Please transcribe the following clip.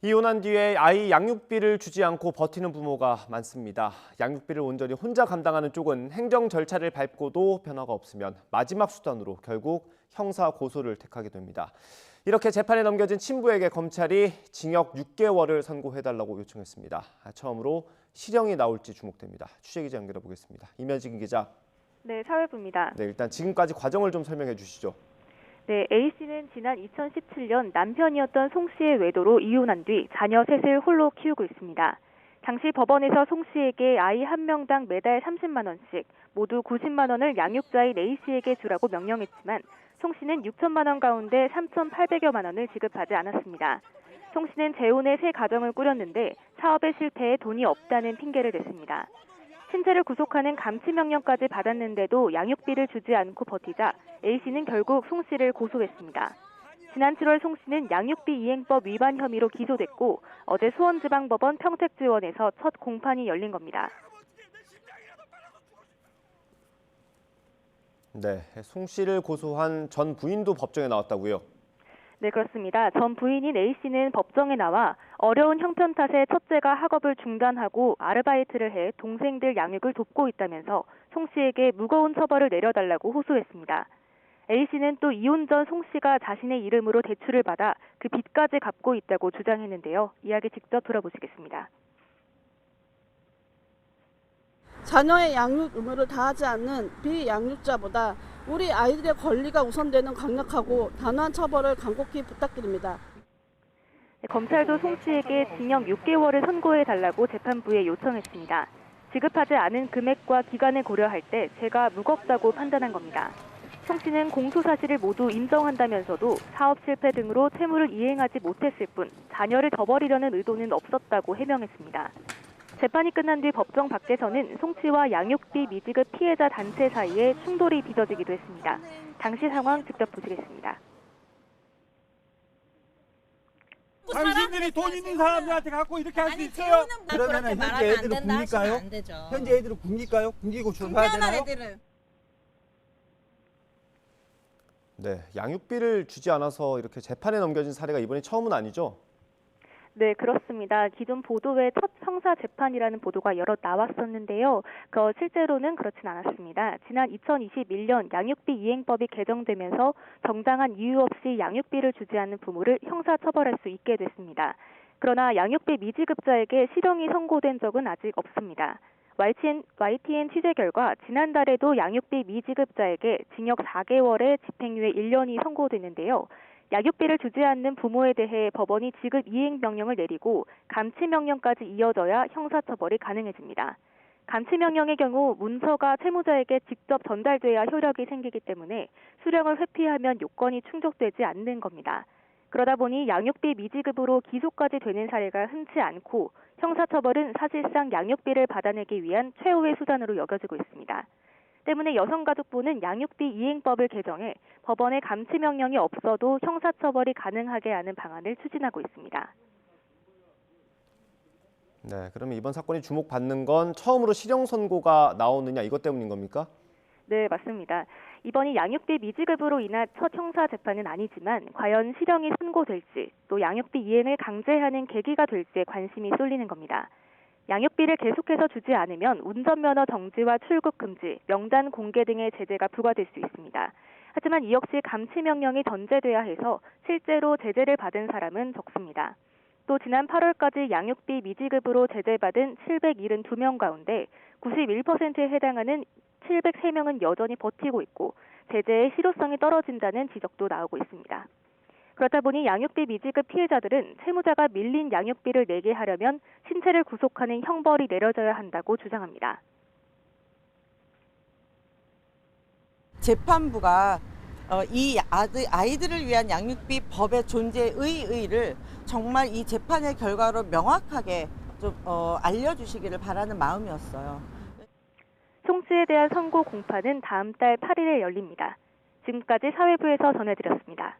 이혼한 뒤에 아이 양육비를 주지 않고 버티는 부모가 많습니다. 양육비를 온전히 혼자 감당하는 쪽은 행정 절차를 밟고도 변화가 없으면 마지막 수단으로 결국 형사 고소를 택하게 됩니다. 이렇게 재판에 넘겨진 친부에게 검찰이 징역 6개월을 선고해달라고 요청했습니다. 처음으로 실형이 나올지 주목됩니다. 취재기자 연결해 보겠습니다. 임현진 기자. 네, 사회부입니다. 네, 일단 지금까지 과정을 좀 설명해 주시죠. 네, A씨는 지난 2017년 남편이었던 송 씨의 외도로 이혼한 뒤 자녀 셋을 홀로 키우고 있습니다. 당시 법원에서 송 씨에게 아이 한 명당 매달 30만 원씩 모두 90만 원을 양육자인 A씨에게 주라고 명령했지만 송 씨는 6천만 원 가운데 3,800여만 원을 지급하지 않았습니다. 송 씨는 재혼해 새 가정을 꾸렸는데 사업에 실패해 돈이 없다는 핑계를 댔습니다. 신체를 구속하는 감치명령까지 받았는데도 양육비를 주지 않고 버티자 A씨는 결국 송 씨를 고소했습니다. 지난 7월 송 씨는 양육비 이행법 위반 혐의로 기소됐고 어제 수원지방법원 평택지원에서 첫 공판이 열린 겁니다. 네, 송 씨를 고소한 전 부인도 법정에 나왔다고요? 네, 그렇습니다. 전 부인인 A씨는 법정에 나와 어려운 형편 탓에 첫째가 학업을 중단하고 아르바이트를 해 동생들 양육을 돕고 있다면서 송 씨에게 무거운 처벌을 내려달라고 호소했습니다. A씨는 또 이혼 전 송 씨가 자신의 이름으로 대출을 받아 그 빚까지 갚고 있다고 주장했는데요. 이야기 직접 들어보시겠습니다. 자녀의 양육 의무를 다하지 않는 비양육자보다 우리 아이들의 권리가 우선되는 강력하고 단호한 처벌을 간곡히 부탁드립니다. 검찰도 송 씨에게 징역 6개월을 선고해달라고 재판부에 요청했습니다. 지급하지 않은 금액과 기간을 고려할 때 죄가 무겁다고 판단한 겁니다. 송 씨는 공소 사실을 모두 인정한다면서도 사업 실패 등으로 채무를 이행하지 못했을 뿐 자녀를 저버리려는 의도는 없었다고 해명했습니다. 재판이 끝난 뒤 법정 밖에서는 송 씨와 양육비 미지급 피해자 단체 사이에 충돌이 빚어지기도 했습니다. 당시 상황 직접 보시겠습니다. 당신들이 돈 있는 사람들한테 갖고 이렇게 할 수 있어요? 그러면 현재 애들을 굶길까요? 현재 애들을 굶길까요? 굶기고 줘야 되나요? 애들을. 네, 양육비를 주지 않아서 이렇게 재판에 넘겨진 사례가 이번이 처음은 아니죠? 네, 그렇습니다. 기존 보도에 첫 형사 재판이라는 보도가 여러 나왔었는데요. 실제로는 그렇진 않았습니다. 지난 2021년 양육비 이행법이 개정되면서 정당한 이유 없이 양육비를 주지 않는 부모를 형사 처벌할 수 있게 됐습니다. 그러나 양육비 미지급자에게 실형이 선고된 적은 아직 없습니다. YTN 취재 결과 지난달에도 양육비 미지급자에게 징역 4개월에 집행유예 1년이 선고됐는데요. 양육비를 주지 않는 부모에 대해 법원이 지급 이행 명령을 내리고 감치 명령까지 이어져야 형사처벌이 가능해집니다. 감치 명령의 경우 문서가 채무자에게 직접 전달돼야 효력이 생기기 때문에 수령을 회피하면 요건이 충족되지 않는 겁니다. 그러다 보니 양육비 미지급으로 기소까지 되는 사례가 흔치 않고 형사처벌은 사실상 양육비를 받아내기 위한 최후의 수단으로 여겨지고 있습니다. 때문에 여성가족부는 양육비 이행법을 개정해 법원의 감치 명령이 없어도 형사처벌이 가능하게 하는 방안을 추진하고 있습니다. 네, 그러면 이번 사건이 주목받는 건 처음으로 실형 선고가 나오느냐 이것 때문인 겁니까? 네, 맞습니다. 이번이 양육비 미지급으로 인한 첫 형사 재판은 아니지만 과연 실형이 선고될지 또 양육비 이행을 강제하는 계기가 될지에 관심이 쏠리는 겁니다. 양육비를 계속해서 주지 않으면 운전면허 정지와 출국 금지, 명단 공개 등의 제재가 부과될 수 있습니다. 하지만 이 역시 감치 명령이 전제돼야 해서 실제로 제재를 받은 사람은 적습니다. 또 지난 8월까지 양육비 미지급으로 제재받은 772명 가운데 91%에 해당하는 703명은 여전히 버티고 있고 제재의 실효성이 떨어진다는 지적도 나오고 있습니다. 그렇다 보니 양육비 미지급 피해자들은 채무자가 밀린 양육비를 내게 하려면 신체를 구속하는 형벌이 내려져야 한다고 주장합니다. 재판부가 이 아이들을 위한 양육비 법의 존재의 의의를 정말 이 재판의 결과로 명확하게 좀 알려주시기를 바라는 마음이었어요. 송 씨에 대한 선고 공판은 다음 달 8일에 열립니다. 지금까지 사회부에서 전해드렸습니다.